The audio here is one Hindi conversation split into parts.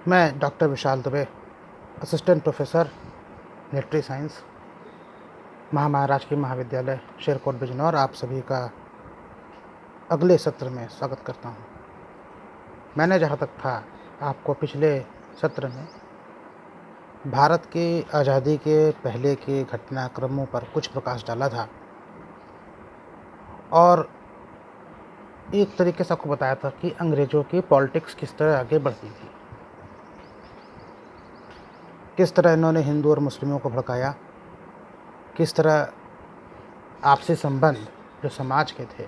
मैं doctor Vishal Dubey, assistant professor military science, Maharajkiya Mahavidyalaya Sherkot Bijnor, आप सभी का अगले सत्र में स्वागत करता हूं। मैंने जहां तक था आपको पिछले सत्र में भारत की आज़ादी के पहले के घटनाक्रमों पर कुछ प्रकाश डाला था और एक तरीके से आपको बताया था कि अंग्रेज़ों की पॉलिटिक्स किस तरह आगे बढ़ती थी, किस तरह इन्होंने हिंदू और मुस्लिमों को भड़काया, किस तरह आपसी संबंध जो समाज के थे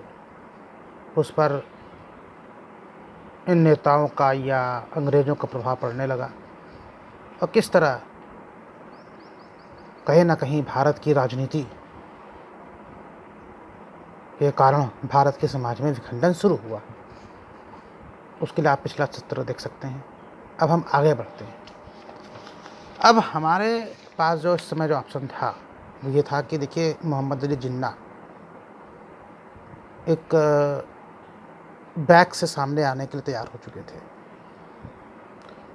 उस पर इन नेताओं का या अंग्रेज़ों का प्रभाव पड़ने लगा और किस तरह कहीं ना कहीं भारत की राजनीति के कारण भारत के समाज में विखंडन शुरू हुआ। उसके लिए आप पिछला सत्र देख सकते हैं। अब हम आगे बढ़ते हैं। अब हमारे पास जो इस समय जो ऑप्शन था वो ये था कि देखिए, मोहम्मद अली जिन्ना एक बैक से सामने आने के लिए तैयार हो चुके थे।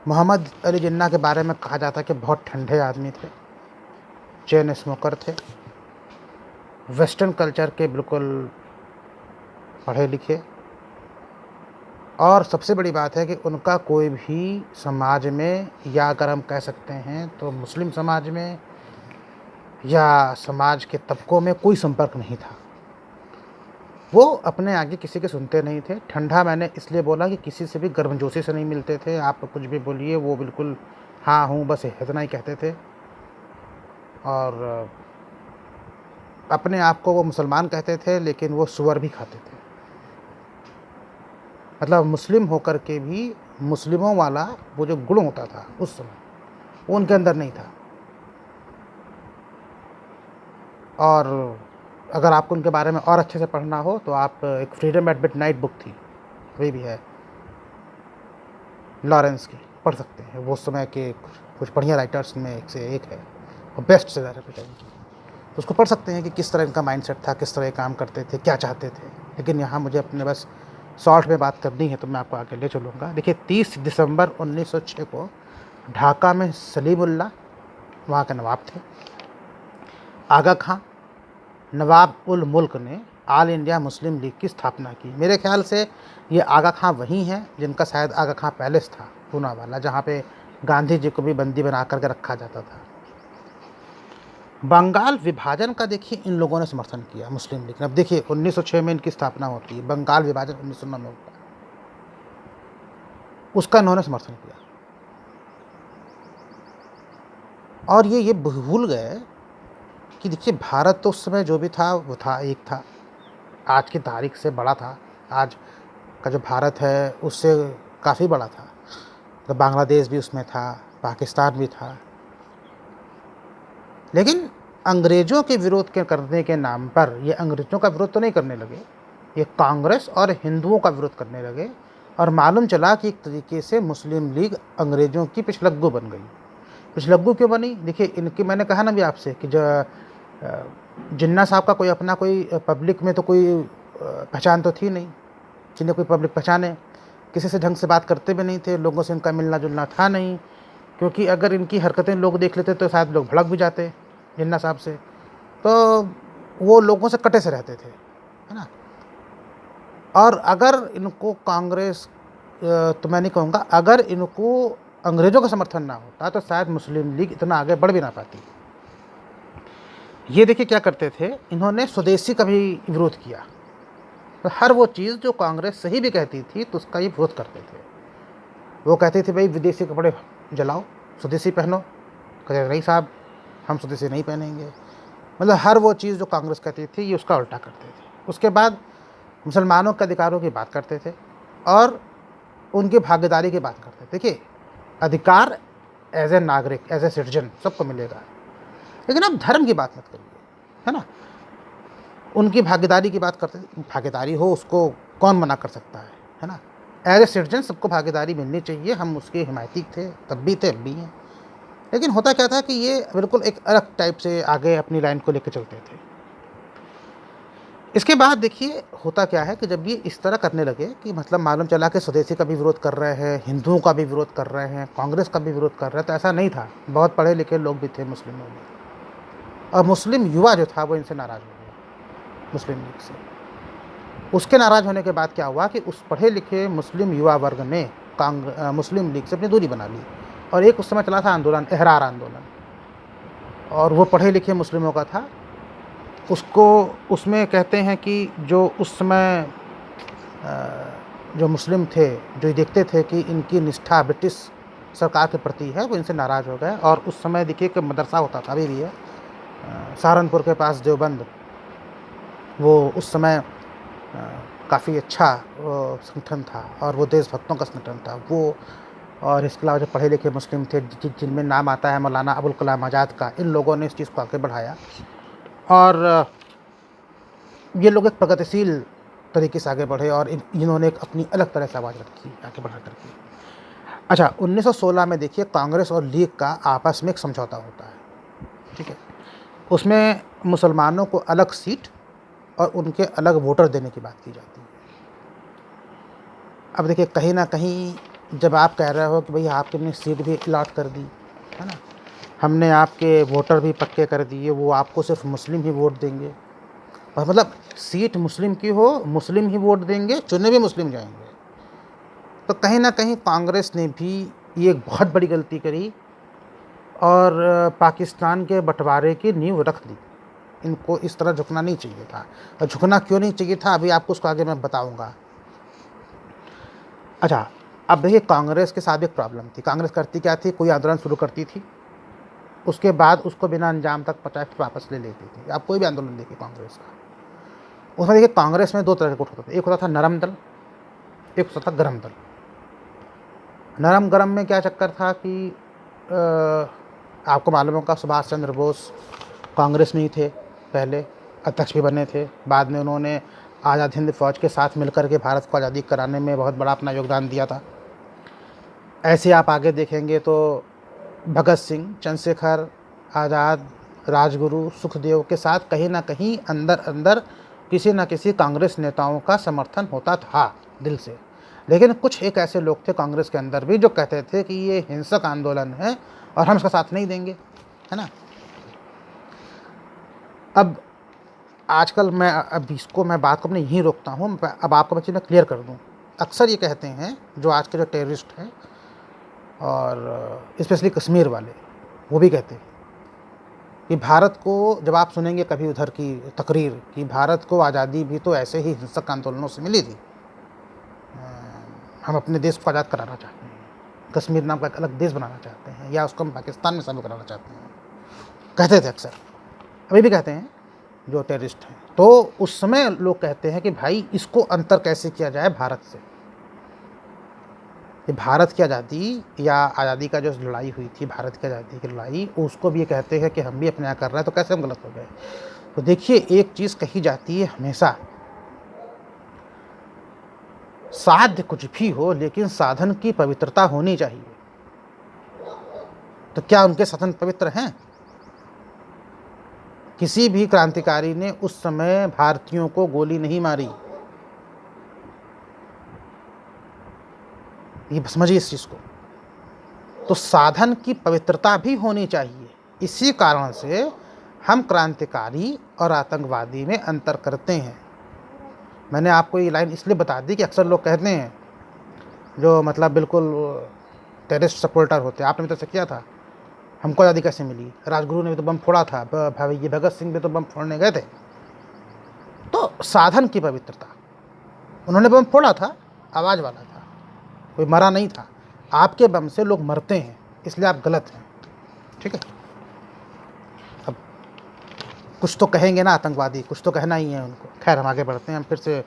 मोहम्मद अली जिन्ना के बारे में कहा जाता है कि बहुत ठंडे आदमी थे, चेन स्मोकर थे, वेस्टर्न कल्चर के बिल्कुल पढ़े लिखे, और सबसे बड़ी बात है कि उनका कोई भी समाज में, या अगर हम कह सकते हैं तो मुस्लिम समाज में या समाज के तबकों में कोई संपर्क नहीं था। वो अपने आगे किसी के सुनते नहीं थे। ठंडा मैंने इसलिए बोला कि किसी से भी गर्मजोशी से नहीं मिलते थे। आप कुछ भी बोलिए वो बिल्कुल हाँ हूँ बस इतना ही कहते थे, और अपने आप को वो मुसलमान कहते थे लेकिन वो सुअर भी खाते थे। मतलब मुस्लिम होकर के भी मुस्लिमों वाला वो जो गुण होता था उस समय वो उनके अंदर नहीं था। और अगर आपको उनके बारे में और अच्छे से पढ़ना हो तो आप एक फ्रीडम एट मिडनाइट बुक थी, वही भी है, लॉरेंस की, पढ़ सकते हैं। वो उस समय के कुछ बढ़िया राइटर्स में एक से एक है और बेस्ट सेलर है टाइम की। तो उसको पढ़ सकते हैं कि किस तरह इनका माइंडसेट था, किस तरह ये काम करते थे, क्या चाहते थे। लेकिन यहाँ मुझे अपने बस शॉर्ट में बात करनी है तो मैं आपको आगे ले चलूँगा। देखिए, 30 दिसंबर 1906 को ढाका में सलीमुल्लाह वहाँ के नवाब थे, आगा खां, नवाब उल मुल्क ने ऑल इंडिया मुस्लिम लीग की स्थापना की। मेरे ख्याल से ये आगा खां वही हैं जिनका शायद आगा खां पैलेस था पूना वाला, जहाँ पे गांधी जी को भी बंदी बना करके रखा जाता था। बंगाल विभाजन का देखिए इन लोगों ने समर्थन किया, मुस्लिम लीग ने। अब देखिए 1906 में इनकी स्थापना होती है, बंगाल विभाजन 1909 में होता है, उसका इन्होंने समर्थन किया। और ये भूल गए कि देखिए, भारत तो उस समय जो भी था वो था, एक था, आज की तारीख से बड़ा था। आज का जो भारत है उससे काफ़ी बड़ा था। तो बांग्लादेश भी उसमें था, पाकिस्तान भी था। लेकिन अंग्रेज़ों के विरोध के करने के नाम पर ये अंग्रेज़ों का विरोध तो नहीं करने लगे, ये कांग्रेस और हिंदुओं का विरोध करने लगे। और मालूम चला कि एक तरीके से मुस्लिम लीग अंग्रेज़ों की पिछलग्गू बन गई। पिछलग्गू क्यों बनी? देखिए, इनकी, मैंने कहा ना भी आपसे कि जो जिन्ना साहब का कोई अपना कोई पब्लिक में तो कोई पहचान तो थी नहीं, जिन्हें कोई पब्लिक पहचाने। किसी से ढंग से बात करते भी नहीं थे, लोगों से इनका मिलना जुलना था नहीं, क्योंकि अगर इनकी हरकतें लोग देख लेते तो शायद लोग भड़क भी जाते जिन्ना साहब से। तो वो लोगों से कटे से रहते थे, है ना। और अगर इनको कांग्रेस, तो मैं नहीं कहूँगा, अगर इनको अंग्रेज़ों का समर्थन ना होता तो शायद मुस्लिम लीग इतना आगे बढ़ भी ना पाती। ये देखिए क्या करते थे, इन्होंने स्वदेशी का भी विरोध किया। तो हर वो चीज़ जो कांग्रेस सही भी कहती थी तो उसका ये विरोध करते थे। वो कहते थे भाई विदेशी कपड़े जलाओ, स्वदेशी पहनो। कहते नहीं साहब, हम स्वदेशी नहीं पहनेंगे। मतलब हर वो चीज़ जो कांग्रेस कहती थी ये उसका उल्टा करते थे। उसके बाद मुसलमानों के अधिकारों की बात करते थे और उनकी भागीदारी की बात करते थे। देखिए, अधिकार एज ए नागरिक, एज ए सिटीजन सबको मिलेगा, लेकिन आप धर्म की बात मत करिए, है ना। उनकी भागीदारी की बात करते थे। भागीदारी हो उसको कौन मना कर सकता है ना। एज ए सिटीजन सबको भागीदारी मिलनी चाहिए। हम उसके हिमायती थे, तब भी थे, अब भी हैं। लेकिन होता क्या था कि ये बिल्कुल एक अलग टाइप से आगे अपनी लाइन को लेकर चलते थे। इसके बाद देखिए होता क्या है कि जब ये इस तरह करने लगे कि मतलब मालूम चला कि स्वदेशी का भी विरोध कर रहे हैं, हिंदुओं का भी विरोध कर रहे हैं, कांग्रेस का भी विरोध कर रहे हैं, तो ऐसा नहीं था। बहुत पढ़े लिखे लोग भी थे मुस्लिमों में, और मुस्लिम युवा जो था वो इनसे नाराज़ हो गया, मुस्लिम लीग से। उसके नाराज़ होने के बाद क्या हुआ कि उस पढ़े लिखे मुस्लिम युवा वर्ग ने मुस्लिम लीग से अपनी दूरी बना ली, और एक उस समय चला था आंदोलन, एहरार आंदोलन, और वो पढ़े लिखे मुस्लिमों का था। उसको उसमें कहते हैं कि जो उस समय जो मुस्लिम थे, जो देखते थे कि इनकी निष्ठा ब्रिटिश सरकार के प्रति है, वो इनसे नाराज़ हो गए। और उस समय देखिए कि मदरसा होता था, अभी भी है, सहारनपुर के पास देवबंद, वो उस समय काफ़ी अच्छा संगठन था, और वो देशभक्तों का संगठन था वो। और इसके अलावा जो पढ़े लिखे मुस्लिम थे जिनमें नाम आता है मौलाना अबुल कलाम आज़ाद का, इन लोगों ने इस चीज़ को आगे बढ़ाया, और ये लोग एक प्रगतिशील तरीके से आगे बढ़े, और इन्होंने एक अपनी अलग तरह से आवाज़ रखी आगे बढ़ा करके। अच्छा, 1916 में देखिए कांग्रेस और लीग का आपस में एक समझौता होता है, ठीक है। उसमें मुसलमानों को अलग सीट और उनके अलग वोटर देने की बात की जाती है। अब देखिए कहीं ना कहीं जब आप कह रहे हो कि भाई आपने सीट भी अलॉट कर दी है ना, हमने आपके वोटर भी पक्के कर दिए, वो आपको सिर्फ मुस्लिम ही वोट देंगे, और मतलब सीट मुस्लिम की हो, मुस्लिम ही वोट देंगे, चुने भी मुस्लिम जाएंगे, तो कहीं ना कहीं कांग्रेस ने भी ये एक बहुत बड़ी गलती करी, और पाकिस्तान के बंटवारे की नींव रख दी। इनको इस तरह झुकना नहीं चाहिए था, और झुकना क्यों नहीं चाहिए था अभी आपको उसको आगे मैं बताऊंगा। अच्छा, अब देखिए कांग्रेस के साथ एक प्रॉब्लम थी। कांग्रेस करती क्या थी, कोई आंदोलन शुरू करती थी, उसके बाद उसको बिना अंजाम तक पहुंचाए फिर वापस ले लेती थी। आप कोई भी आंदोलन देखिए कांग्रेस का, उसमें देखिए कांग्रेस में दो तरह के गुट होते थे, एक होता था नरम दल, एक होता था गरम दल। नरम गरम में क्या चक्कर था कि आपको मालूम होगा सुभाष चंद्र बोस कांग्रेस में ही थे, पहले अध्यक्ष भी बने थे, बाद में उन्होंने आज़ाद हिंद फौज के साथ मिलकर के भारत को आज़ादी कराने में बहुत बड़ा अपना योगदान दिया था। ऐसे आप आगे देखेंगे तो भगत सिंह, चंद्रशेखर आज़ाद, राजगुरु, सुखदेव के साथ कहीं ना कहीं अंदर अंदर किसी न किसी कांग्रेस नेताओं का समर्थन होता था दिल से। लेकिन कुछ एक ऐसे लोग थे कांग्रेस के अंदर भी जो कहते थे कि ये हिंसक आंदोलन है और हम इसका साथ नहीं देंगे, है ना। अब आजकल मैं बात को अपने यहीं रोकता हूँ। अब आपको मैं क्लियर कर दूँ। अक्सर ये कहते हैं जो आज के जो टेररिस्ट हैं, और स्पेशली कश्मीर वाले, वो भी कहते हैं कि भारत को, जब आप सुनेंगे कभी उधर की तकरीर कि भारत को आज़ादी भी तो ऐसे ही हिंसक आंदोलनों से मिली थी, हम अपने देश को आज़ाद कराना चाहते हैं, कश्मीर नाम का एक अलग देश बनाना चाहते हैं, या उसको हम पाकिस्तान में शामिल कराना चाहते हैं, कहते थे अक्सर, अभी भी कहते हैं जो टेररिस्ट हैं। तो उस समय लोग कहते हैं कि भाई इसको अंतर कैसे किया जाए भारत से, कि भारत की आज़ादी या आज़ादी का जो लड़ाई हुई थी, भारत की आज़ादी की लड़ाई, उसको भी ये कहते हैं कि हम भी अपने यहाँ कर रहे हैं, तो कैसे हम गलत हो गए। तो देखिए एक चीज़ कही जाती है हमेशा, साध्य कुछ भी हो लेकिन साधन की पवित्रता होनी चाहिए। तो क्या उनके साधन पवित्र हैं? किसी भी क्रांतिकारी ने उस समय भारतीयों को गोली नहीं मारी, ये समझिए इस चीज़ को। तो साधन की पवित्रता भी होनी चाहिए। इसी कारण से हम क्रांतिकारी और आतंकवादी में अंतर करते हैं। मैंने आपको ये लाइन इसलिए बता दी कि अक्सर लोग कहते हैं जो मतलब बिल्कुल टेररिस्ट सपोर्टर होते हैं, आपने भी तो ऐसा किया था, हमको आज़ादी कैसे मिली, राजगुरु ने भी तो बम फोड़ा था, ये भगत सिंह भी तो बम फोड़ने गए थे। तो साधन की पवित्रता, उन्होंने बम फोड़ा था, आवाज़ वाला था, कोई मरा नहीं था। आपके बम से लोग मरते हैं, इसलिए आप गलत हैं, ठीक है। अब कुछ तो कहेंगे ना आतंकवादी, कुछ तो कहना ही है उनको। खैर हम आगे बढ़ते हैं, हम फिर से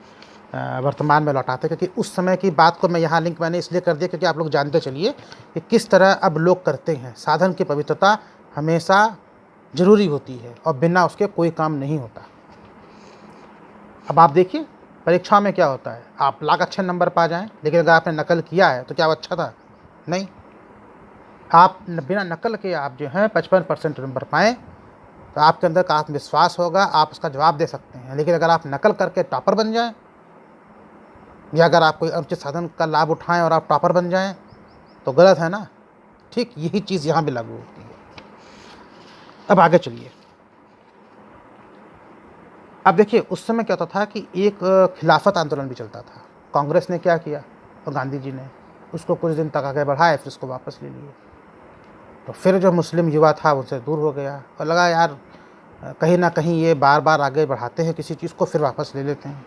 वर्तमान में लौटाते हैं, क्योंकि उस समय की बात को मैं यहाँ लिंक मैंने इसलिए कर दिया क्योंकि आप लोग जानते चलिए कि किस तरह अब लोग करते हैं। साधन की पवित्रता हमेशा ज़रूरी होती है और बिना उसके कोई काम नहीं होता। अब आप देखिए परीक्षा में क्या होता है, आप लाख अच्छे नंबर पा जाएं, लेकिन अगर आपने नकल किया है तो क्या वो अच्छा था? नहीं। आप बिना नकल के आप जो हैं 55% नंबर पाएँ तो आपके अंदर का आत्मविश्वास होगा, आप उसका जवाब दे सकते हैं। लेकिन अगर आप नकल करके टॉपर बन जाएं, या अगर आप कोई अनुचित साधन का लाभ उठाएं और आप टॉपर बन जाएं, तो गलत है ना। ठीक यही चीज़ यहाँ भी लागू होती है। अब आगे चलिए। अब देखिए, उस समय क्या होता था कि एक खिलाफत आंदोलन भी चलता था। कांग्रेस ने क्या किया, और गांधी जी ने उसको कुछ दिन तक आगे बढ़ाया, फिर उसको वापस ले लिए। तो फिर जो मुस्लिम युवा था उनसे दूर हो गया और लगा यार कहीं ना कहीं ये बार बार आगे बढ़ाते हैं किसी चीज़ को, फिर वापस ले लेते हैं।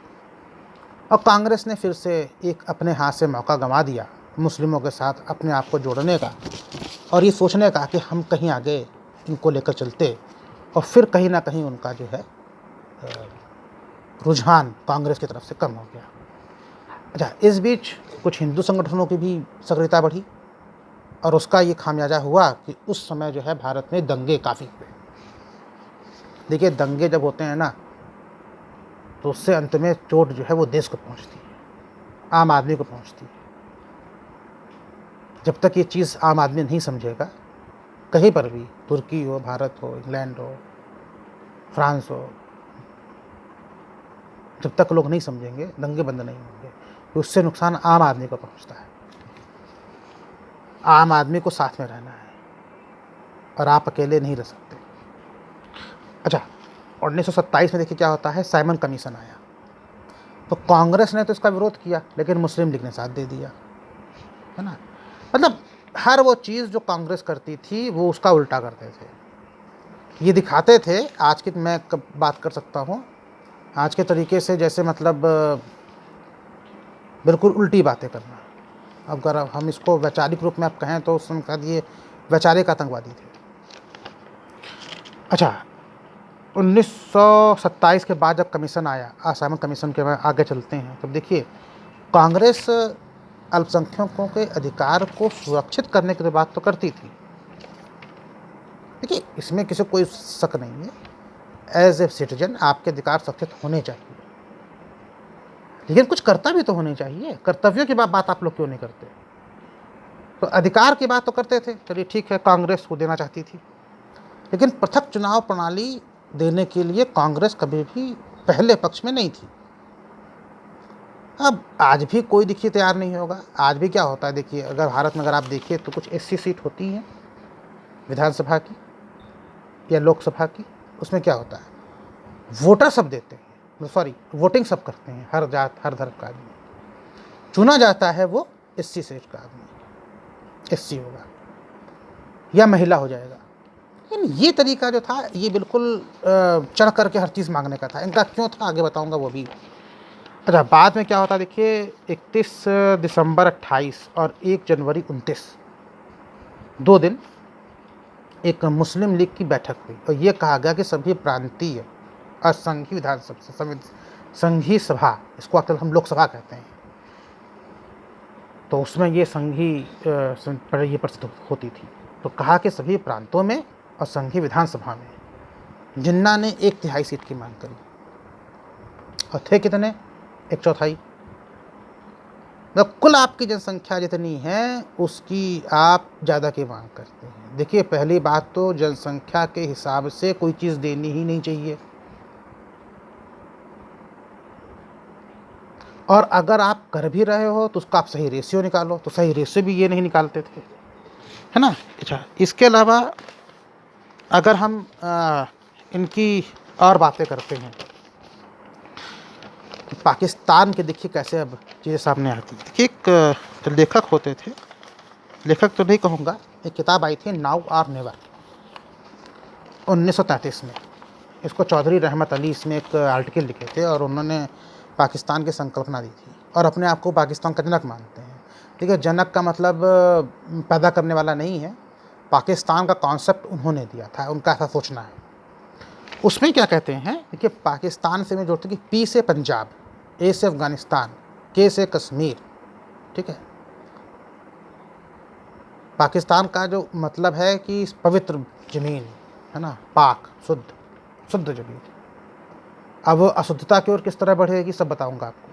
और कांग्रेस ने फिर से एक अपने हाथ से मौका गंवा दिया मुस्लिमों के साथ अपने आप को जोड़ने का, और ये सोचने का कि हम कहीं आगे इनको लेकर चलते, और फिर कहीं ना कहीं उनका जो है रुझान कांग्रेस की तरफ से कम हो गया। अच्छा, इस बीच कुछ हिंदू संगठनों की भी सक्रियता बढ़ी, और उसका ये खामियाजा हुआ कि उस समय जो है भारत में दंगे काफ़ी हुए। देखिए, दंगे जब होते हैं ना, तो उससे अंत में चोट जो है वो देश को पहुंचती है, आम आदमी को पहुंचती है। जब तक ये चीज़ आम आदमी नहीं समझेगा, कहीं पर भी, तुर्की हो, भारत हो, इंग्लैंड हो, फ्रांस हो, जब तक लोग नहीं समझेंगे, दंगे बंद नहीं होंगे। तो उससे नुकसान आम आदमी को पहुंचता है। आम आदमी को साथ में रहना है, और आप अकेले नहीं रह सकते। अच्छा, 1927 में देखिए क्या होता है, साइमन कमीशन आया। तो कांग्रेस ने तो इसका विरोध किया, लेकिन मुस्लिम लीग ने साथ दे दिया, है ना। मतलब हर वो चीज़ जो कांग्रेस करती थी वो उसका उल्टा करते थे। ये दिखाते थे, आज की मैं कब बात कर सकता हूँ, आज के तरीके से, जैसे मतलब बिल्कुल उल्टी बातें करना। अगर हम इसको वैचारिक रूप में आप कहें तो उस समय कह दिए वैचारिक आतंकवादी थे। अच्छा, 1927 के बाद जब कमीशन आया, साइमन कमीशन के बाद आगे चलते हैं, तब देखिए कांग्रेस अल्पसंख्यकों के अधिकार को सुरक्षित करने की तो बात तो करती थी। देखिए, इसमें किसी कोई शक नहीं है, एज ए सिटीजन आपके अधिकार सुरक्षित होने चाहिए, लेकिन कुछ कर्तव्य भी तो होने चाहिए। कर्तव्यों की बात आप लोग क्यों नहीं करते? तो अधिकार की बात तो करते थे, चलिए ठीक है, कांग्रेस को देना चाहती थी, लेकिन पृथक चुनाव प्रणाली देने के लिए कांग्रेस कभी भी पहले पक्ष में नहीं थी। अब आज भी कोई देखिए तैयार नहीं होगा। आज भी क्या होता है, देखिए अगर भारत में अगर आप देखिए तो कुछ एससी सीट होती हैं विधानसभा की या लोकसभा की, उसमें क्या होता है, वोटर सब देते हैं, सॉरी वोटिंग सब करते हैं, हर जात हर धर्म का आदमी चुना जाता है, वो एससी सीट का आदमी एससी होगा या महिला हो जाएगा। लेकिन ये तरीका जो था ये बिल्कुल चढ़ करके हर चीज़ मांगने का था। इनका क्यों था आगे बताऊंगा वो भी। अच्छा, बाद में क्या होता देखिए, 31 दिसंबर 28 और 1 जनवरी 29, 2 दिन एक मुस्लिम लीग की बैठक हुई, और ये कहा गया कि सभी प्रांतीय और संघीय विधानसभा, संघीय सभा, इसको अक्सर हम लोकसभा कहते हैं, तो उसमें ये संघीय ये प्रसिद्ध होती थी। तो कहा कि सभी प्रांतों में और संघीय विधानसभा में जिन्ना ने 1/3 सीट की मांग करी, और थे कितने, 1/4। मतलब कुल आपकी जनसंख्या जितनी है उसकी आप ज़्यादा की मांग करते हैं। देखिए, पहली बात तो जनसंख्या के हिसाब से कोई चीज़ देनी ही नहीं चाहिए, और अगर आप कर भी रहे हो तो उसका आप सही रेशियो निकालो। तो सही रेशियो भी ये नहीं निकालते थे, है ना। अच्छा, इसके अलावा अगर हम इनकी और बातें करते हैं, पाकिस्तान के देखिए कैसे अब चीज़ें सामने आती हैं। देखिए, एक लेखक होते थे, लेखक तो नहीं कहूँगा, एक किताब आई थी नाउ और नेवर 1933 में। इसको चौधरी रहमत अली इसमें एक आर्टिकल लिखे थे, और उन्होंने पाकिस्तान की संकल्पना दी थी, और अपने आप को पाकिस्तान का जनक मानते हैं। ठीक है, जनक का मतलब पैदा करने वाला नहीं है, पाकिस्तान का कॉन्सेप्ट उन्होंने दिया था, उनका ऐसा सोचना है। उसमें क्या कहते हैं, देखिए पाकिस्तान से में जोड़ते कि पी से पंजाब, ए से अफ़गानिस्तान, के से कश्मीर। ठीक है, पाकिस्तान का जो मतलब है कि पवित्र ज़मीन, है ना, पाक, शुद्ध ज़मीन। अब वो अशुद्धता की ओर किस तरह बढ़ेगी सब बताऊंगा आपको।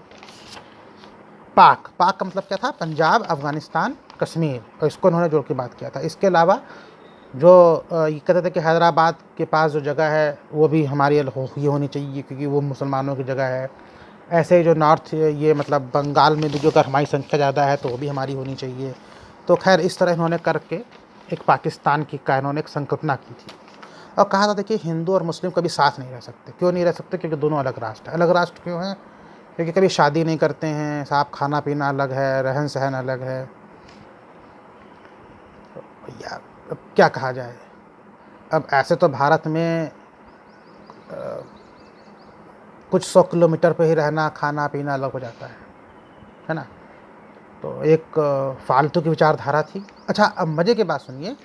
पाक का मतलब क्या था, पंजाब, अफ़गानिस्तान, कश्मीर, और इसको उन्होंने जोड़ के बात किया था। इसके अलावा जो ये कहते थे कि हैदराबाद के पास जो जगह है वो भी हमारी ये होनी चाहिए क्योंकि वो मुसलमानों की जगह है। ऐसे ही जो नॉर्थ ये मतलब बंगाल में भी जो अगर हमारी संख्या ज़्यादा है तो वो भी हमारी होनी चाहिए। तो खैर इस तरह इन्होंने करके एक पाकिस्तान की का इन्होंने एक संकल्पना की थी और कहा था देखिए हिंदू और मुस्लिम कभी साथ नहीं रह सकते। क्यों नहीं रह सकते? क्योंकि दोनों अलग राष्ट्र हैं। अलग राष्ट्र क्यों हैं? क्योंकि कभी शादी नहीं करते हैं, साफ खाना पीना अलग है, रहन सहन अलग है। यार अब क्या कहा जाए। अब ऐसे तो भारत में कुछ 100 किलोमीटर पे ही रहना, खाना पीना अलग हो जाता है ना। तो एक फालतू की विचारधारा थी। अच्छा अब मज़े की बात सुनिए,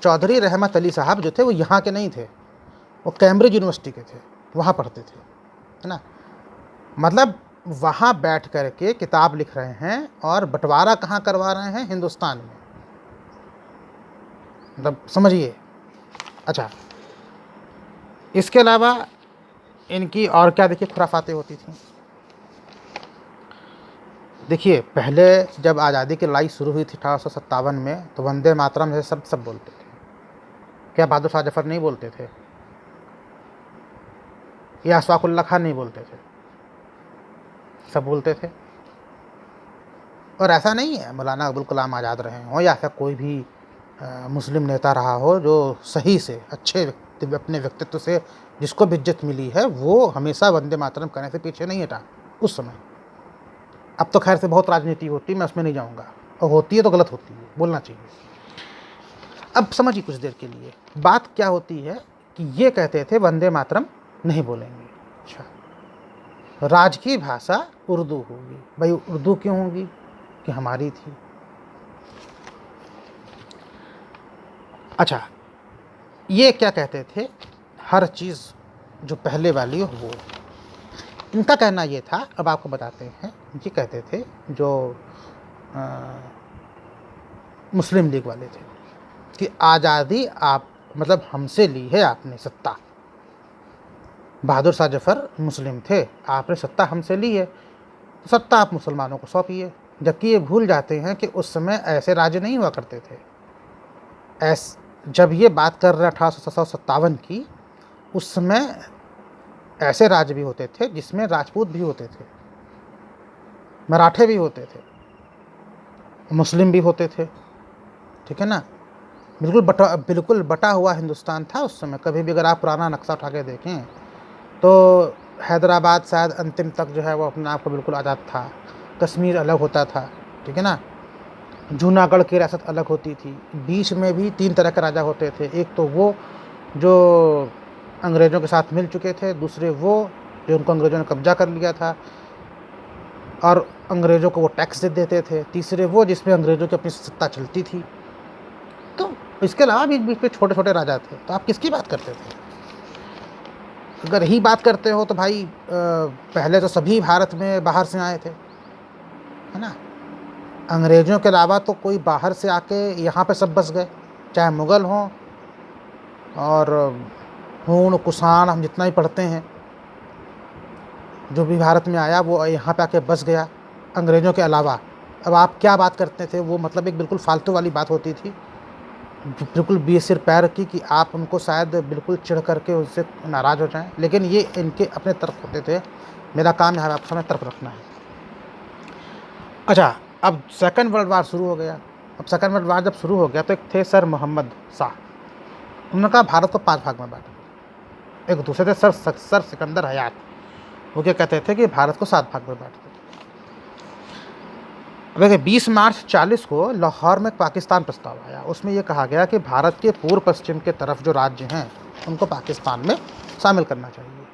चौधरी रहमत अली साहब जो थे वो यहाँ के नहीं थे, वो कैम्ब्रिज यूनिवर्सिटी के थे, वहाँ पढ़ते थे, है ना। मतलब वहाँ बैठ कर के किताब लिख रहे हैं और बंटवारा कहाँ करवा रहे हैं? हिंदुस्तान में। मतलब समझिए। अच्छा इसके अलावा इनकी और क्या देखिए खुराफातें होती थी। देखिए पहले जब आज़ादी की लड़ाई शुरू हुई थी 1857 में तो वंदे मातरम जैसे सब बोलते थे। क्या बहादुर शाह जफर नहीं बोलते थे? या अशफाकुल्ला खान नहीं बोलते थे? सब बोलते थे। और ऐसा नहीं है मौलाना अबुल कलाम आज़ाद रहे हों या ऐसा कोई भी मुस्लिम नेता रहा हो जो सही से अच्छे अपने व्यक्तित्व से जिसको भी इज्जत मिली है वो हमेशा वंदे मातरम कहने से पीछे नहीं हटा उस समय। अब तो खैर से बहुत राजनीति होती है, मैं उसमें नहीं जाऊंगा, और होती है तो गलत होती है, बोलना चाहिए। अब समझिए कुछ देर के लिए बात क्या होती है कि ये कहते थे वंदे मातरम नहीं बोलेंगे। अच्छा राजकीय भाषा उर्दू होगी। भाई उर्दू क्यों होगी? कि हमारी थी। अच्छा ये क्या कहते थे? हर चीज़ जो पहले वाली हो वो। इनका कहना ये था, अब आपको बताते हैं। ये कहते थे जो मुस्लिम लीग वाले थे कि आज़ादी आप मतलब हमसे ली है आपने सत्ता। बहादुर शाह जफर मुस्लिम थे, आपने सत्ता हमसे ली है तो सत्ता आप मुसलमानों को सौंपिए। जबकि ये भूल जाते हैं कि उस समय ऐसे राज्य नहीं हुआ करते थे। जब ये बात कर रहे 1857 की, उस समय ऐसे राज्य भी होते थे जिसमें राजपूत भी होते थे, मराठे भी होते थे, मुस्लिम भी होते थे, ठीक है ना। बिल्कुल बटा हुआ हिंदुस्तान था उस समय। कभी भी अगर आप पुराना नक्शा उठा के देखें तो हैदराबाद शायद अंतिम तक जो है वो अपने आप को बिल्कुल आज़ाद था। कश्मीर अलग होता था, ठीक है ना। जूनागढ़ की रियासत अलग होती थी। बीच में भी 3 तरह के राजा होते थे। एक तो वो जो अंग्रेज़ों के साथ मिल चुके थे, दूसरे वो जो उनको अंग्रेज़ों ने कब्जा कर लिया था और अंग्रेज़ों को वो टैक्स दे देते थे, तीसरे वो जिसमें अंग्रेज़ों की अपनी सत्ता चलती थी। तो इसके अलावा बीच बीच में छोटे छोटे राजा थे। तो आप किसकी बात करते थे? अगर ही बात करते हो तो भाई पहले तो सभी भारत में बाहर से आए थे, है ना। अंग्रेज़ों के अलावा तो कोई बाहर से आके यहाँ पे सब बस गए, चाहे मुग़ल हों और हूण कुषाण, हम जितना ही पढ़ते हैं, जो भी भारत में आया वो यहाँ पे आके बस गया अंग्रेज़ों के अलावा। अब आप क्या बात करते थे? वो मतलब एक बिल्कुल फालतू वाली बात होती थी, बिल्कुल बेसिर पैर की, कि आप उनको शायद बिल्कुल चिढ़ करके उनसे नाराज़ हो जाएं। लेकिन ये इनके अपने तर्क होते थे। मेरा काम यहाँ आपके सामने तर्क रखना है। अच्छा अब सेकंड वर्ल्ड वार शुरू हो गया। अब सेकंड वर्ल्ड वार जब शुरू हो गया तो एक थे सर मोहम्मद शाह। उन्होंने कहा भारत को 5 भाग में बांटो। एक दूसरे थे सर सिकंदर हयात, वो क्या कहते थे कि भारत को 7 भाग में बांट दो। अब देखिए 20 मार्च 40 को लाहौर में पाकिस्तान प्रस्ताव आया। उसमें यह कहा गया कि भारत के पूर्व पश्चिम के तरफ जो राज्य हैं उनको पाकिस्तान में शामिल करना चाहिए।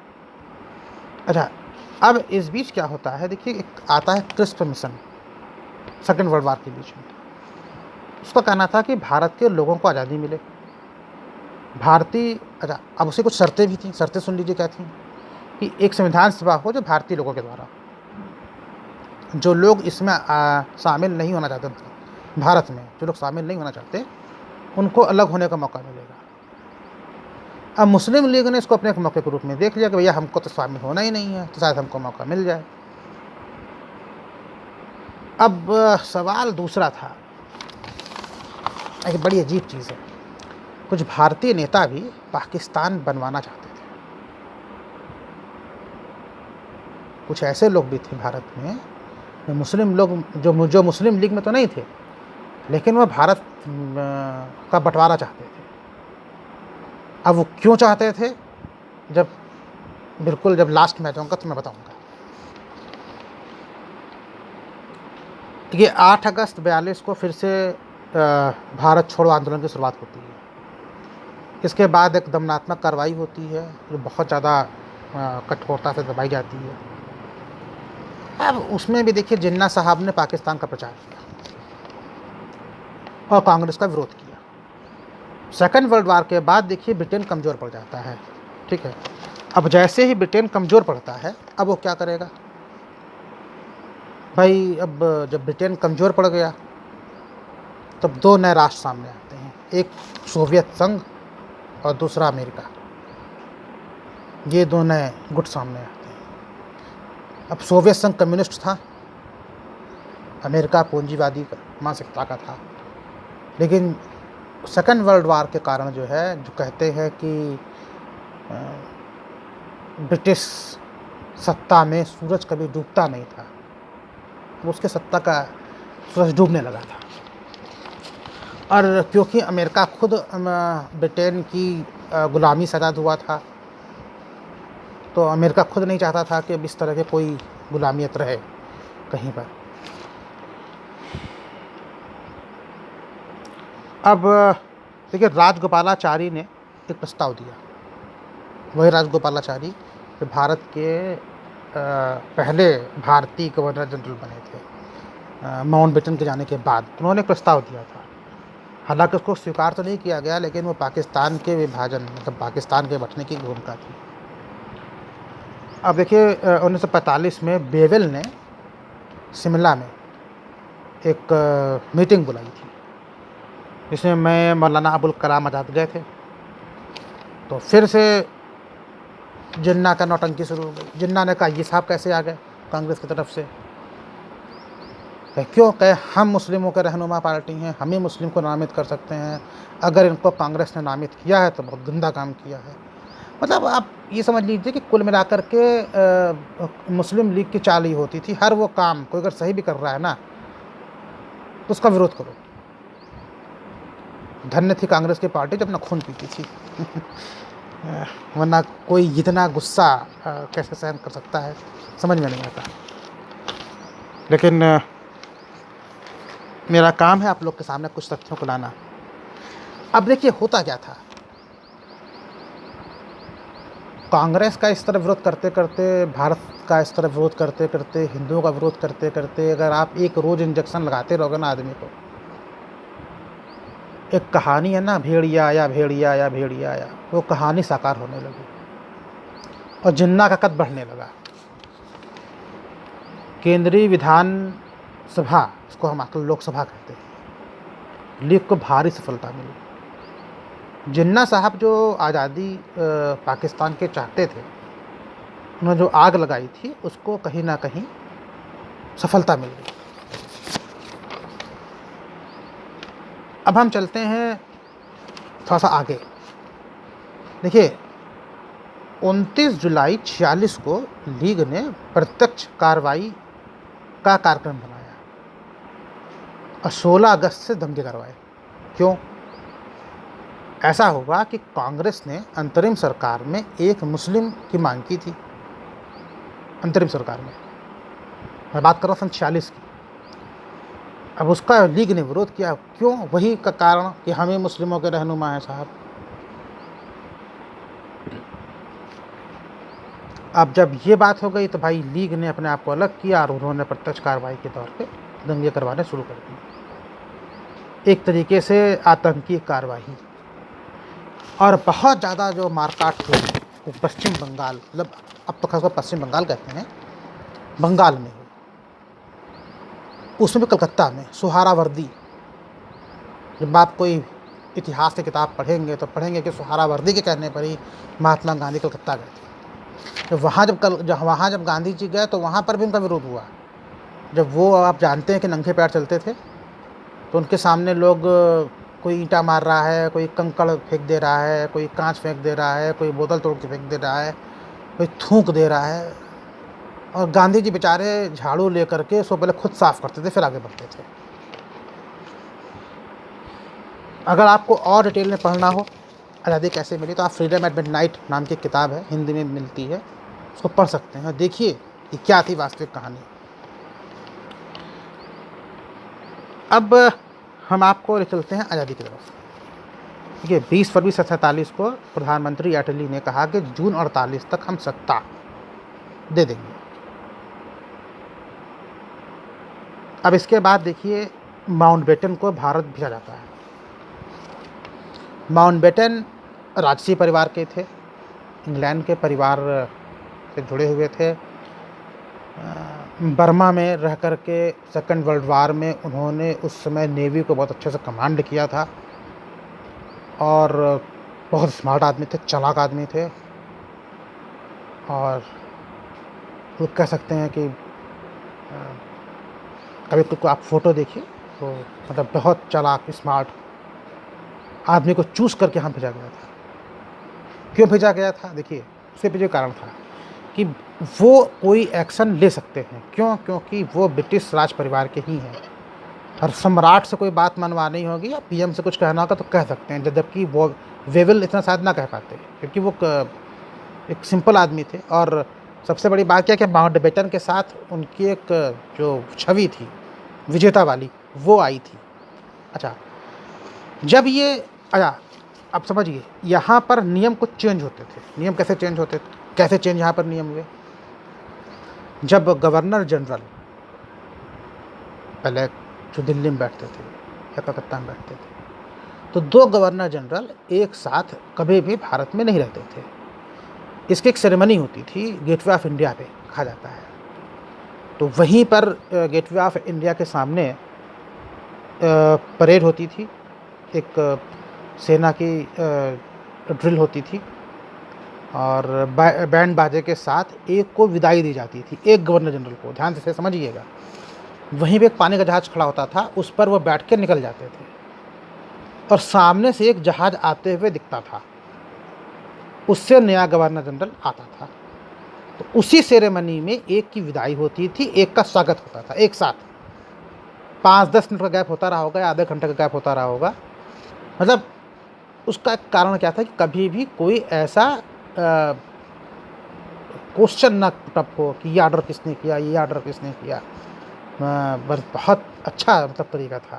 अच्छा अब इस बीच क्या होता है? देखिए एक आता है crisp mission second world war के बीच में। उसका कहना था कि भारत के लोगों को आज़ादी मिले, भारतीय। अच्छा अब उसे कुछ शर्तें भी थी। शर्तें सुन लीजिए क्या थी? कि एक संविधान सभा हो जो भारतीय लोगों के द्वारा, जो लोग इसमें शामिल नहीं होना चाहते, भारत में जो लोग शामिल नहीं होना चाहते उनको अलग होने का मौका मिलेगा। अब मुस्लिम लीग ने इसको अपने एक मौके के रूप में देख लिया कि भैया हमको तो शामिल होना ही नहीं है, तो शायद हमको मौका मिल जाए। अब सवाल दूसरा था, एक बड़ी अजीब चीज़ है। कुछ भारतीय नेता भी पाकिस्तान बनवाना चाहते थे। कुछ ऐसे लोग भी थे भारत में, मुस्लिम लोग जो मुस्लिम लीग में तो नहीं थे, लेकिन वो भारत का बंटवारा चाहते थे। अब वो क्यों चाहते थे, जब लास्ट में आ जाऊँगा तो मैं बताऊँगा। ये 8 अगस्त 42 को फिर से भारत छोड़ो आंदोलन की शुरुआत होती है। इसके बाद एक दमनात्मक कार्रवाई होती है जो बहुत ज़्यादा कठोरता से दबाई जाती है। अब उसमें भी देखिए जिन्ना साहब ने पाकिस्तान का प्रचार किया और कांग्रेस का विरोध किया। सेकेंड वर्ल्ड वार के बाद देखिए ब्रिटेन कमज़ोर पड़ जाता है, ठीक है। अब जैसे ही ब्रिटेन कमज़ोर पड़ता है, अब वो क्या करेगा भाई। अब जब ब्रिटेन कमज़ोर पड़ गया तब 2 नए राष्ट्र सामने आते हैं, एक सोवियत संघ और दूसरा अमेरिका। ये 2 नए गुट सामने आते हैं। अब सोवियत संघ कम्युनिस्ट था, अमेरिका पूंजीवादी मानसिकता का था। लेकिन सेकेंड वर्ल्ड वार के कारण जो कहते हैं कि ब्रिटिश सत्ता में सूरज कभी डूबता नहीं था, उसके सत्ता का सूरज डूबने लगा था। और क्योंकि अमेरिका खुद ब्रिटेन की गुलामी से आज़ाद हुआ था, तो अमेरिका खुद नहीं चाहता था कि इस तरह के कोई गुलामियत रहे कहीं पर। अब देखिए राजगोपालाचारी ने एक प्रस्ताव दिया। वही राजगोपालाचारी जो भारत के पहले भारतीय गवर्नर जनरल बने थे माउंटबेटन के जाने के बाद। उन्होंने एक प्रस्ताव दिया था, हालांकि उसको स्वीकार तो नहीं किया गया, लेकिन वो पाकिस्तान के विभाजन मतलब पाकिस्तान के बंटने की भूमिका थी। अब देखिए 1945 में बेवेल ने शिमला में एक मीटिंग बुलाई थी, जिसमें मैं मौलाना अबुल कलाम आज़ाद गए थे। तो फिर से जिन्ना का नौटंकी शुरू हो गई। जिन्ना ने कहा ये साहब कैसे आ गए कांग्रेस की तरफ से। क्यों? कहे हम मुस्लिमों के रहनुमा पार्टी हैं, हम ही मुस्लिम को नामित कर सकते हैं, अगर इनको कांग्रेस ने नामित किया है तो बहुत गंदा काम किया है। मतलब आप ये समझ लीजिए कि कुल मिलाकर के मुस्लिम लीग की चाल ही होती थी, हर वो काम कोई अगर सही भी कर रहा है ना तो उसका विरोध करो। धन्य थी कांग्रेस की पार्टी जब अपना खून पीती थी वरना कोई इतना गुस्सा कैसे सहन कर सकता है, समझ में नहीं आता। लेकिन मेरा काम है आप लोग के सामने कुछ तथ्यों को लाना। अब देखिए होता क्या था, कांग्रेस का इस तरह विरोध करते करते, भारत का इस तरह विरोध करते करते, हिंदुओं का विरोध करते करते, अगर आप एक रोज़ इंजेक्शन लगाते रहोगे ना आदमी को, एक कहानी है ना भेड़िया आया भेड़िया आया भेड़िया आया, वो कहानी साकार होने लगी और जिन्ना का कद बढ़ने लगा। केंद्रीय विधान सभा, इसको हम आजकल लोकसभा कहते हैं, लीग को भारी सफलता मिली। जिन्ना साहब जो आज़ादी पाकिस्तान के चाहते थे, उन्होंने जो आग लगाई थी उसको कहीं ना कहीं सफलता मिल गई। अब हम चलते हैं थोड़ा सा आगे। देखिए 29 जुलाई 46 को लीग ने प्रत्यक्ष कार्रवाई का कार्यक्रम बनाया और 16 अगस्त से दंगे करवाए। क्यों? ऐसा हुआ कि कांग्रेस ने अंतरिम सरकार में एक मुस्लिम की मांग की थी। अंतरिम सरकार में मैं बात कर रहा हूँ 46 की। अब उसका लीग ने विरोध किया। क्यों? वही का कारण कि हम ही मुस्लिमों के रहनुमा हैं साहब। अब जब ये बात हो गई तो भाई लीग ने अपने आप को अलग किया और उन्होंने प्रत्यक्ष कार्रवाई के तौर पे दंगे करवाने शुरू कर दिए। एक तरीके से आतंकी कार्रवाई, और बहुत ज़्यादा जो मारकाट हुई वो पश्चिम बंगाल, मतलब अब तो खासकर पश्चिम बंगाल कहते हैं, बंगाल में हुई। उसमें भी कलकत्ता में सुहारावर्दी। जब आप कोई इतिहास की किताब पढ़ेंगे तो पढ़ेंगे कि सुहारावर्दी के कहने पर ही महात्मा गांधी कलकत्ता गए थे। तो वहाँ जब गांधी जी गए तो वहाँ पर भी उनका विरोध हुआ। जब वो, आप जानते हैं कि नंगे पैर चलते थे, तो उनके सामने लोग कोई ईंटा मार रहा है, कोई कंकड़ फेंक दे रहा है, कोई कांच फेंक दे रहा है, कोई बोतल तोड़ के फेंक दे रहा है, कोई थूक दे रहा है। और गांधी जी बेचारे झाड़ू लेकर के उसको पहले खुद साफ करते थे, फिर आगे बढ़ते थे। अगर आपको और डिटेल में पढ़ना हो आज़ादी कैसे मिली, तो आप फ्रीडम एट मिडनाइट नाम की किताब है, हिंदी में मिलती है, उसको पढ़ सकते हैं। देखिए कि क्या थी वास्तविक कहानी। अब हम आपको ले चलते हैं आज़ादी की तरफ। देखिए 20 फरवरी 1947 को प्रधानमंत्री अटली ने कहा कि जून 48 तक हम सत्ता दे देंगे। अब इसके बाद देखिए माउंटबेटन को भारत भेजा जाता है। माउंटबेटन राजसी परिवार के थे, इंग्लैंड के परिवार से जुड़े हुए थे। बर्मा में रह कर के सेकेंड वर्ल्ड वार में उन्होंने उस समय नेवी को बहुत अच्छे से कमांड किया था और बहुत स्मार्ट आदमी थे, चालाक आदमी थे। और वो कह सकते हैं कि कभी को आप फ़ोटो देखिए तो मतलब बहुत चालाक स्मार्ट आदमी को चूज़ करके यहाँ भेजा गया था। क्यों भेजा गया था? देखिए उसके पीछे कारण था कि वो कोई एक्शन ले सकते हैं। क्यों? क्योंकि वो ब्रिटिश राज परिवार के ही हैं और सम्राट से कोई बात मनवानी होगी या पीएम से कुछ कहना होगा तो कह सकते हैं, जबकि वो वेवल इतना शायद ना कह पाते क्योंकि वो एक सिंपल आदमी थे। और सबसे बड़ी बात क्या कि माउंटबेटन के साथ उनकी एक जो छवि थी विजेता वाली वो आई थी। अच्छा, जब ये अब समझिए यहाँ पर नियम कुछ चेंज होते थे। नियम कैसे चेंज होते थे, कैसे चेंज यहाँ पर नियम हुए? जब गवर्नर जनरल पहले जो दिल्ली में बैठते थे या कलकत्ता में बैठते थे, तो 2 गवर्नर जनरल एक साथ कभी भी भारत में नहीं रहते थे। इसकी एक सेरेमनी होती थी, गेटवे ऑफ इंडिया पे कहा जाता है। तो वहीं पर गेटवे ऑफ इंडिया के सामने परेड होती थी, एक सेना की ड्रिल होती थी और बैंड बाजे के साथ एक को विदाई दी जाती थी, एक गवर्नर जनरल को। ध्यान से समझिएगा। वहीं पे एक पानी का जहाज़ खड़ा होता था, उस पर वो बैठ के निकल जाते थे और सामने से एक जहाज़ आते हुए दिखता था, उससे नया गवर्नर जनरल आता था। तो उसी सेरेमनी में एक की विदाई होती थी, एक का स्वागत होता था। एक साथ 5-10 मिनट का गैप होता रहा होगा, आधे घंटे का गैप होता रहा होगा। मतलब उसका एक कारण क्या था कि कभी भी कोई ऐसा क्वेश्चन ना पुटअप हो कि ये ऑर्डर किसने किया, ये ऑर्डर किसने किया। बस बहुत अच्छा मतलब तरीका था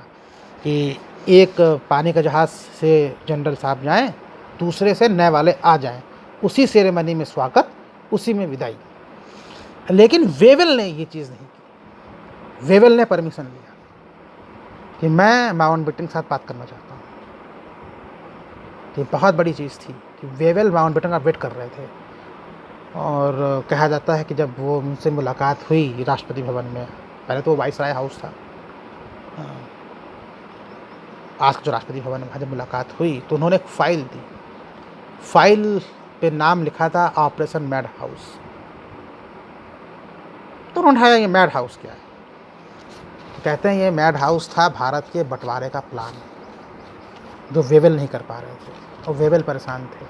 कि एक पानी का जहाज़ से जनरल साहब जाएं, दूसरे से नए वाले आ जाएं, उसी सेरेमनी में स्वागत, उसी में विदाई। लेकिन वेवेल ने ये चीज़ नहीं की। वेवेल ने परमिशन लिया कि मैं माउंटबेटन के साथ बात करना चाहता हूँ। ये बहुत बड़ी चीज़ थी कि वेवेल माउंटबेटन का वेट कर रहे थे। और कहा जाता है कि जब वो उनसे मुलाकात हुई राष्ट्रपति भवन में, पहले तो वो वाइसराय हाउस था, आज जो राष्ट्रपति भवन में जब मुलाकात हुई तो उन्होंने एक फ़ाइल दी। फाइल पे नाम लिखा था ऑपरेशन मैड हाउस। तो उन्होंने कहा ये मैड हाउस क्या है? तो कहते हैं ये मैड हाउस था भारत के बंटवारे का प्लान, जो वेवेल नहीं कर पा रहे थे और वेवेल परेशान थे,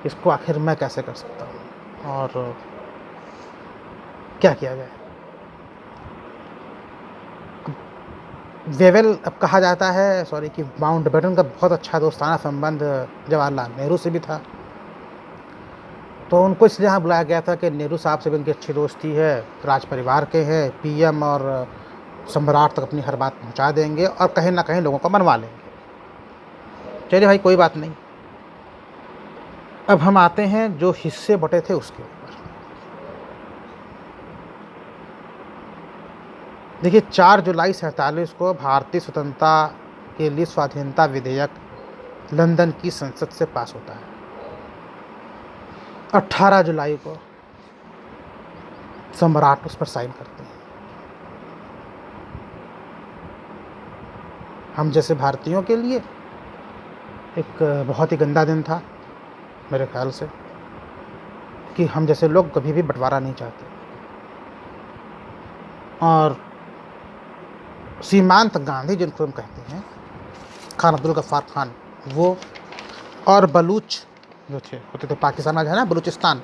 इसको आखिर मैं कैसे कर सकता हूँ और क्या किया जाए। वेवेल अब कहा जाता है कि माउंटबेटन का बहुत अच्छा दोस्ताना संबंध जवाहरलाल नेहरू से भी था। तो उनको इसलिए यहाँ बुलाया गया था कि नेहरू साहब से भी उनकी अच्छी दोस्ती है, राज परिवार के हैं, पीएम और सम्राट तक अपनी हर बात पहुँचा देंगे और कहीं ना कहीं लोगों को मनवा लेंगे। चलिए भाई, कोई बात नहीं। अब हम आते हैं जो हिस्से बटे थे उसके ऊपर। देखिए 4 जुलाई 1947 को भारतीय स्वतंत्रता के लिए स्वाधीनता विधेयक लंदन की संसद से पास होता है। 18 जुलाई को सम्राट उस पर साइन करते हैं। हम जैसे भारतीयों के लिए एक बहुत ही गंदा दिन था मेरे ख्याल से, कि हम जैसे लोग कभी भी बंटवारा नहीं चाहते। और सीमांत गांधी जिनको हम कहते हैं, खान अब्दुल गफ्फार खान वो, और बलूच जो थे होते थे पाकिस्तान में, है ना बलूचिस्तान,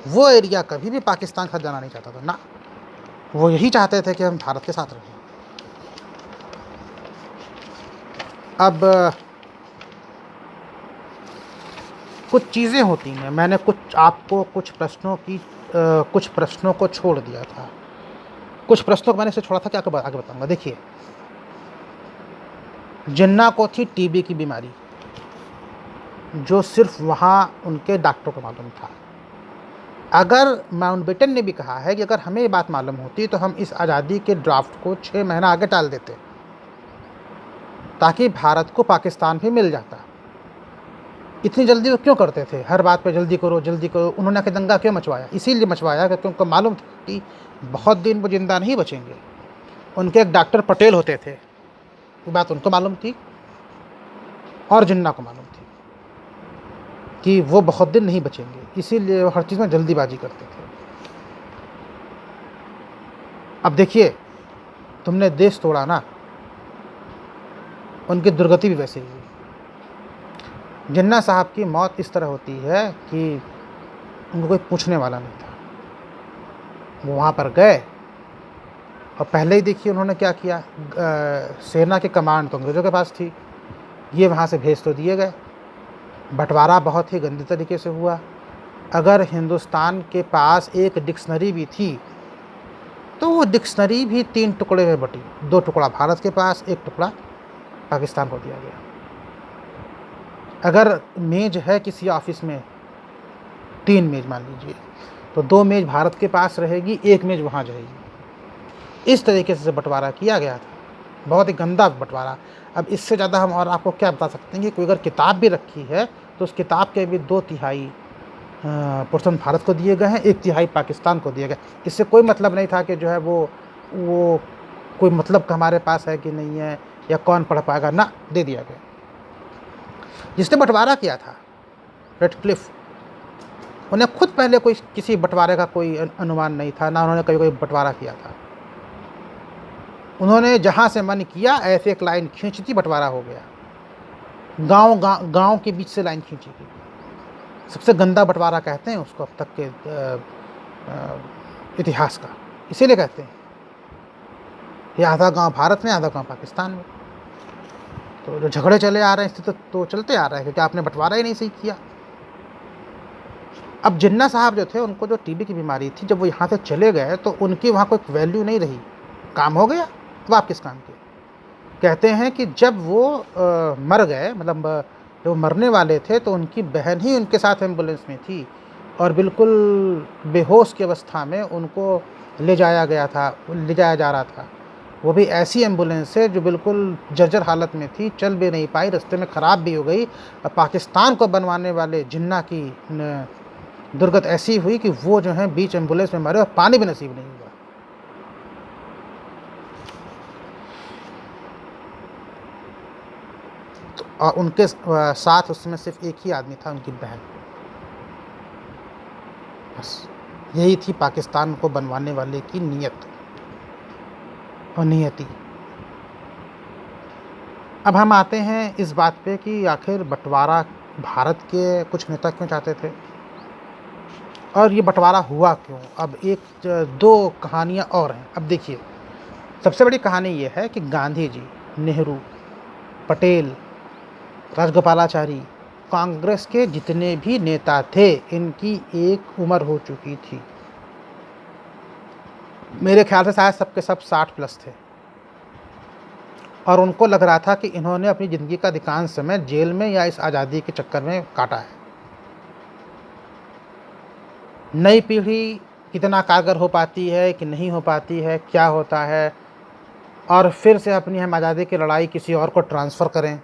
वो एरिया कभी भी पाकिस्तान के साथ जाना नहीं चाहता था ना, वो यही चाहते थे कि हम भारत के साथ रहें। अब कुछ चीज़ें होती हैं, मैंने आपको कुछ प्रश्नों को छोड़ दिया था, कुछ प्रश्नों को मैंने इसे छोड़ा था कि आगे बताऊंगा। देखिए, जिन्ना को थी टीबी की बीमारी, जो सिर्फ वहाँ उनके डॉक्टर को मालूम था। अगर माउंटबेटन ने भी कहा है कि अगर हमें ये बात मालूम होती तो हम इस आज़ादी के ड्राफ्ट को 6 महीना आगे टाल देते, ताकि भारत को पाकिस्तान भी मिल जाता। इतनी जल्दी वो क्यों करते थे, हर बात पे जल्दी करो जल्दी करो। उन्होंने आके दंगा क्यों मचवाया? इसीलिए मचवाया क्योंकि उनको मालूम था कि बहुत दिन वो जिंदा नहीं बचेंगे। उनके एक डॉक्टर पटेल होते थे, ये बात उनको मालूम थी और जिन्ना को मालूम थी कि वो बहुत दिन नहीं बचेंगे, इसीलिए वो हर चीज़ में जल्दीबाजी करते थे। अब देखिए, तुमने देश तोड़ा ना, उनकी दुर्गति भी वैसे ही हुई। जिन्ना साहब की मौत इस तरह होती है कि उनको कोई पूछने वाला नहीं था। वो वहाँ पर गए और पहले ही देखिए उन्होंने क्या किया, सेना की कमांड तो अंग्रेज़ों के पास थी, ये वहाँ से भेज तो दिए गए। बंटवारा बहुत ही गंदे तरीके से हुआ। अगर हिंदुस्तान के पास एक डिक्शनरी भी थी तो वो डिक्शनरी भी 3 टुकड़े में बटी, 2 टुकड़ा भारत के पास, 1 टुकड़ा पाकिस्तान को दिया गया। अगर मेज़ है किसी ऑफिस में, 3 मेज़ मान लीजिए, तो 2 मेज़ भारत के पास रहेगी, 1 मेज़ वहाँ जाएगी। इस तरीके से बंटवारा किया गया था, बहुत ही गंदा बंटवारा। अब इससे ज़्यादा हम और आपको क्या बता सकते हैं कि कोई अगर किताब भी रखी है तो उस किताब के भी 2/3 पोर्शन भारत को दिए गए हैं, 1/3 पाकिस्तान को दिए गए। इससे कोई मतलब नहीं था कि जो है वो कोई मतलब का हमारे पास है कि नहीं है या कौन पढ़ पाएगा, ना, दे दिया गया। जिसने बंटवारा किया था रेडक्लिफ, उन्हें खुद पहले किसी बंटवारे का कोई अनुमान नहीं था, ना उन्होंने कभी कोई बंटवारा किया था। उन्होंने जहाँ से मन किया ऐसे एक लाइन खींच दी, बंटवारा हो गया। गांव के बीच से लाइन खींची गई। सबसे गंदा बंटवारा कहते हैं उसको अब तक के इतिहास का, इसीलिए कहते हैं ये आधा गांव भारत में, आधा गांव पाकिस्तान में। तो जो झगड़े चले आ रहे हैं तो चलते आ रहे हैं क्योंकि आपने बंटवारा ही नहीं सही किया। अब जिन्ना साहब जो थे, उनको जो टीबी की बीमारी थी, जब वो यहाँ से चले गए तो उनकी वहाँ कोई वैल्यू नहीं रही, काम हो गया, अब आप किस काम के। कहते हैं कि जब वो मर गए, मतलब जब वो मरने वाले थे, तो उनकी बहन ही उनके साथ एम्बुलेंस में थी और बिल्कुल बेहोश की अवस्था में उनको ले जाया जा रहा था। वो भी ऐसी एम्बुलेंस है जो बिल्कुल जर्जर हालत में थी, चल भी नहीं पाई, रास्ते में ख़राब भी हो गई। पाकिस्तान को बनवाने वाले जिन्ना की दुर्गत ऐसी हुई कि वो जो है बीच एम्बुलेंस में मरे और पानी भी नसीब नहीं हुआ। और उनके साथ उसमें सिर्फ एक ही आदमी था, उनकी बहन। बस यही थी पाकिस्तान को बनवाने वाले की नीयत और नियति। अब हम आते हैं इस बात पे कि आखिर बंटवारा भारत के कुछ नेता क्यों चाहते थे और ये बंटवारा हुआ क्यों। अब 1-2 कहानियाँ और हैं। अब देखिए, सबसे बड़ी कहानी ये है कि गांधी जी, नेहरू, पटेल, राजगोपालाचारी, कांग्रेस के जितने भी नेता थे, इनकी एक उम्र हो चुकी थी। मेरे ख्याल से शायद सबके सब 60+ थे और उनको लग रहा था कि इन्होंने अपनी ज़िंदगी का अधिकांश समय जेल में या इस आज़ादी के चक्कर में काटा है। नई पीढ़ी कितना कारगर हो पाती है कि नहीं हो पाती है, क्या होता है, और फिर से अपनी हम आज़ादी की लड़ाई किसी और को ट्रांसफ़र करें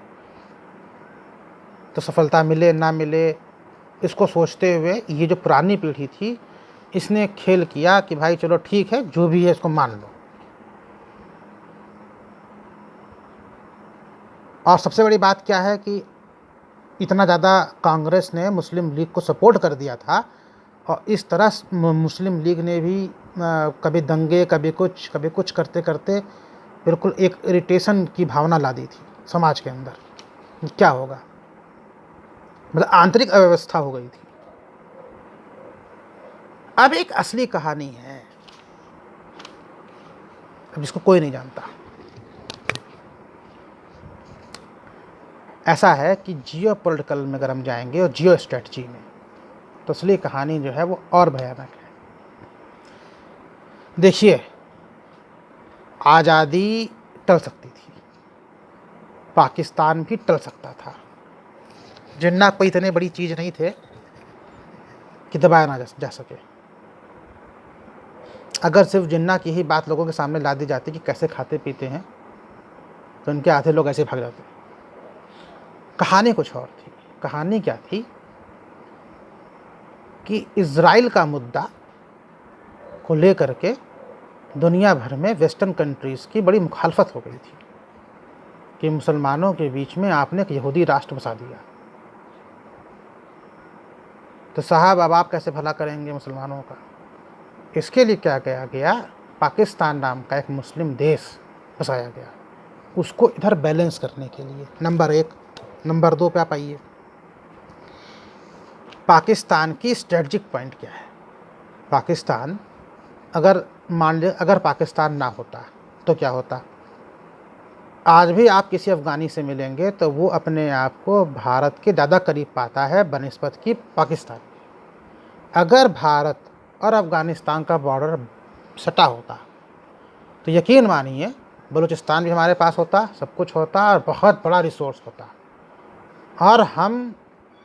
तो सफलता मिले ना मिले, इसको सोचते हुए ये जो पुरानी पीढ़ी थी, इसने खेल किया कि भाई चलो ठीक है, जो भी है इसको मान लो। और सबसे बड़ी बात क्या है कि इतना ज़्यादा कांग्रेस ने मुस्लिम लीग को सपोर्ट कर दिया था और इस तरह मुस्लिम लीग ने भी कभी दंगे कभी कुछ करते करते बिल्कुल एक इरिटेशन की भावना ला दी थी समाज के अंदर। क्या होगा, मतलब आंतरिक अव्यवस्था हो गई थी। अब एक असली कहानी है, अब जिसको कोई नहीं जानता। ऐसा है कि जियो पॉलिटिकल में अगर हम जाएंगे और जियो स्ट्रेटजी में, तो असली कहानी जो है वो और भयानक है। देखिए, आज़ादी टल सकती थी, पाकिस्तान भी टल सकता था। जिन्ना कोई इतने बड़ी चीज़ नहीं थे कि दबाया ना जा सके। अगर सिर्फ जिन्ना की ही बात लोगों के सामने ला दी जाती कि कैसे खाते पीते हैं, तो उनके आधे लोग ऐसे भाग जाते। कहानी कुछ और थी। कहानी क्या थी कि इज़राइल का मुद्दा को लेकर के दुनिया भर में वेस्टर्न कंट्रीज़ की बड़ी मुखालफत हो गई थी कि मुसलमानों के बीच में आपने एक यहूदी राष्ट्र बसा दिया। तो साहब अब आप कैसे भला करेंगे मुसलमानों का? इसके लिए क्या किया गया, पाकिस्तान नाम का एक मुस्लिम देश बसाया गया, उसको इधर बैलेंस करने के लिए। नंबर 1। नंबर 2 पे आप आइए, पाकिस्तान की स्ट्रेटजिक पॉइंट क्या है। पाकिस्तान अगर मान लीजिए अगर पाकिस्तान ना होता तो क्या होता? आज भी आप किसी अफ़गानी से मिलेंगे तो वो अपने आप को भारत के ज़्यादा करीब पाता है बनिस्बत की पाकिस्तान। अगर भारत और अफ़गानिस्तान का बॉर्डर सटा होता तो यकीन मानिए बलूचिस्तान भी हमारे पास होता, सब कुछ होता और बहुत बड़ा रिसोर्स होता, और हम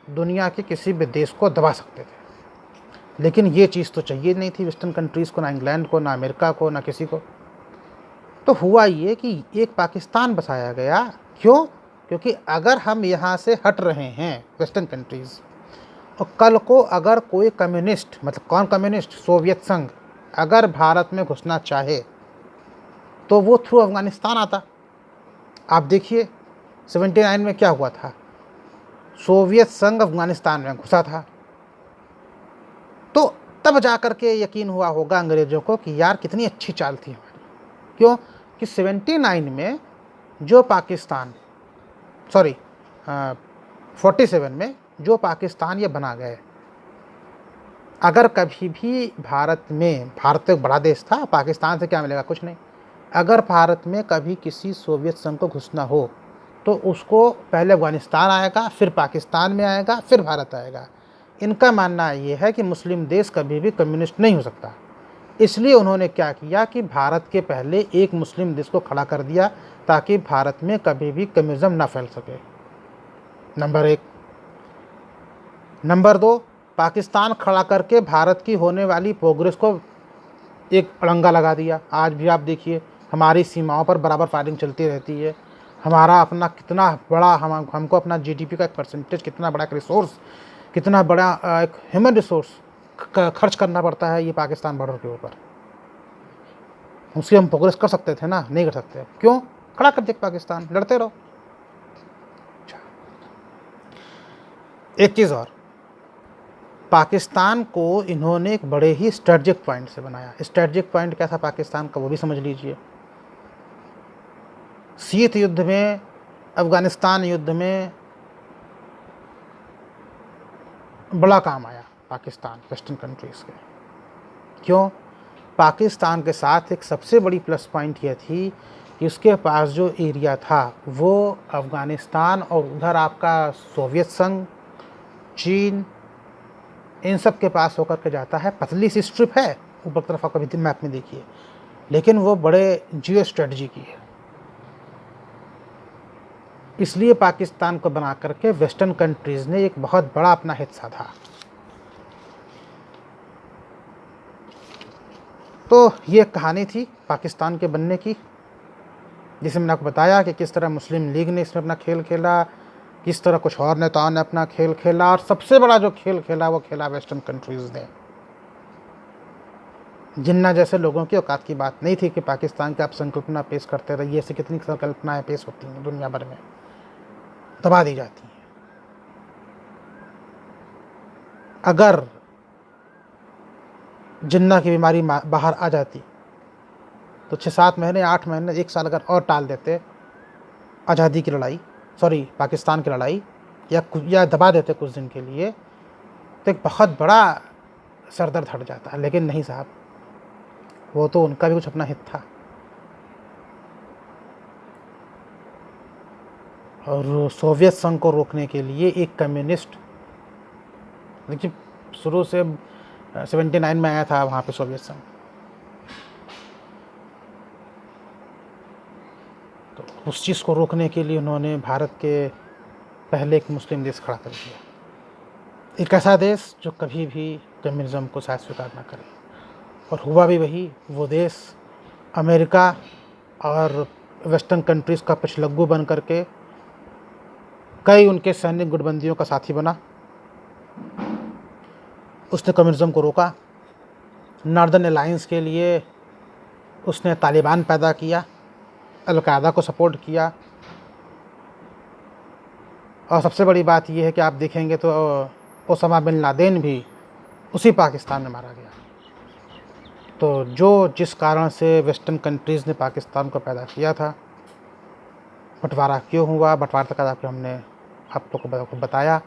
दुनिया के किसी भी देश को दबा सकते थे। लेकिन ये चीज़ तो चाहिए नहीं थी वेस्टर्न कंट्रीज़ को, ना इंग्लैंड को, ना अमेरिका को, ना किसी को। तो हुआ ये कि एक पाकिस्तान बसाया गया। क्यों? क्योंकि अगर हम यहाँ से हट रहे हैं वेस्टर्न कंट्रीज़, और कल को अगर कोई कम्युनिस्ट, मतलब कौन कम्युनिस्ट, सोवियत संघ अगर भारत में घुसना चाहे तो वो थ्रू अफ़गानिस्तान आता। आप देखिए 79 में क्या हुआ था, सोवियत संघ अफ़गानिस्तान में घुसा था। तो तब जा कर के यकीन हुआ होगा अंग्रेज़ों को कि यार कितनी अच्छी चाल थी हमारी। क्यों कि 79 में जो पाकिस्तान 47 में जो पाकिस्तान ये बना गए, अगर कभी भी भारत में, भारत एक बड़ा देश था, पाकिस्तान से क्या मिलेगा? कुछ नहीं। अगर भारत में कभी किसी सोवियत संघ को घुसना हो तो उसको पहले अफ़गानिस्तान आएगा, फिर पाकिस्तान में आएगा, फिर भारत आएगा। इनका मानना ये है कि मुस्लिम देश कभी भी कम्युनिस्ट नहीं हो सकता। इसलिए उन्होंने क्या किया कि भारत के पहले एक मुस्लिम देश को खड़ा कर दिया ताकि भारत में कभी भी कम्युनिज्म ना फैल सके। नंबर 1। नंबर 2, पाकिस्तान खड़ा करके भारत की होने वाली प्रोग्रेस को एक अड़ंगा लगा दिया। आज भी आप देखिए हमारी सीमाओं पर बराबर फायरिंग चलती रहती है। हमारा अपना कितना बड़ा, हमको अपना जीडीपी का एक परसेंटेज, कितना बड़ा एक रिसोर्स, कितना बड़ा एक ह्यूमन रिसोर्स खर्च करना पड़ता है ये पाकिस्तान बॉर्डर के ऊपर। उसकी हम प्रोग्रेस कर सकते थे ना, नहीं कर सकते। क्यों? खड़ा कर दिया पाकिस्तान, लड़ते रहो। एक चीज़ और, पाकिस्तान को इन्होंने एक बड़े ही स्ट्रेटजिक पॉइंट से बनाया। स्ट्रेटजिक पॉइंट क्या था पाकिस्तान का, वो भी समझ लीजिए। शीत युद्ध में, अफ़गानिस्तान युद्ध में बड़ा काम आया पाकिस्तान वेस्टर्न कंट्रीज़ के। क्यों? पाकिस्तान के साथ एक सबसे बड़ी प्लस पॉइंट यह थी कि उसके पास जो एरिया था वो अफ़गानिस्तान और उधर आपका सोवियत संघ, चीन, इन सब के पास होकर के जाता है। पतली सी स्ट्रिप है, ऊपर तरफ आप कभी मैप में देखिए, लेकिन वो बड़े जियो स्ट्रेटजी की है। इसलिए पाकिस्तान को बना करके वेस्टर्न कंट्रीज़ ने एक बहुत बड़ा अपना हित साधा। तो ये कहानी थी पाकिस्तान के बनने की, जिसे मैंने आपको बताया कि किस तरह मुस्लिम लीग ने इसमें अपना खेल खेला, किस तरह कुछ और नेताओं ने अपना खेल खेला, और सबसे बड़ा जो खेल खेला वो खेला वेस्टर्न कंट्रीज़ ने। जिन्ना जैसे लोगों की औकात की बात नहीं थी कि पाकिस्तान की आप संकल्पना पेश करते रहिए। ऐसी कितनी संकल्पनाएँ पेश होती हैं दुनिया भर में, दबा दी जाती हैं। अगर जिन्ना की बीमारी बाहर आ जाती तो 6-7 महीने, 8 महीने, 1 साल अगर और टाल देते आज़ादी की लड़ाई, पाकिस्तान की लड़ाई या दबा देते कुछ दिन के लिए, तो एक बहुत बड़ा सरदर्द हट जाता। लेकिन नहीं साहब, वो तो उनका भी कुछ अपना हित था। और सोवियत संघ को रोकने के लिए एक कम्युनिस्ट, देखिए शुरू से 79 में आया था वहाँ पे सोवियत संघ, तो उस चीज़ को रोकने के लिए उन्होंने भारत के पहले एक मुस्लिम देश खड़ा कर दिया, एक ऐसा देश जो कभी भी कम्युनिज्म को शायद स्वीकार ना करे। और हुआ भी वही। वो देश अमेरिका और वेस्टर्न कंट्रीज़ का पिछलग्गू बन करके कई उनके सैन्य गुटबंदियों का साथी बना। उसने कम्युनिज्म को रोका। नॉर्दर्न अलायंस के लिए उसने तालिबान पैदा किया, अलकायदा को सपोर्ट किया। और सबसे बड़ी बात यह है कि आप देखेंगे तो ओसामा बिन लादेन भी उसी पाकिस्तान में मारा गया। तो जिस कारण से वेस्टर्न कंट्रीज़ ने पाकिस्तान को पैदा किया था, बंटवारा क्यों हुआ, बंटवारा तक हमने आप लोगों को बताया।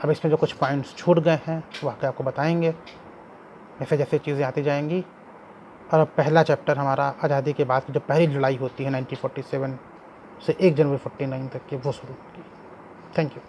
अब इसमें जो कुछ पॉइंट्स छूट गए हैं वो आपको बताएंगे जैसे जैसे चीज़ें आती जाएंगी। और अब पहला चैप्टर हमारा आज़ादी के बाद की जो पहली लड़ाई होती है 1947 से 1 जनवरी 49 तक की, वो शुरू होगी। Thank you.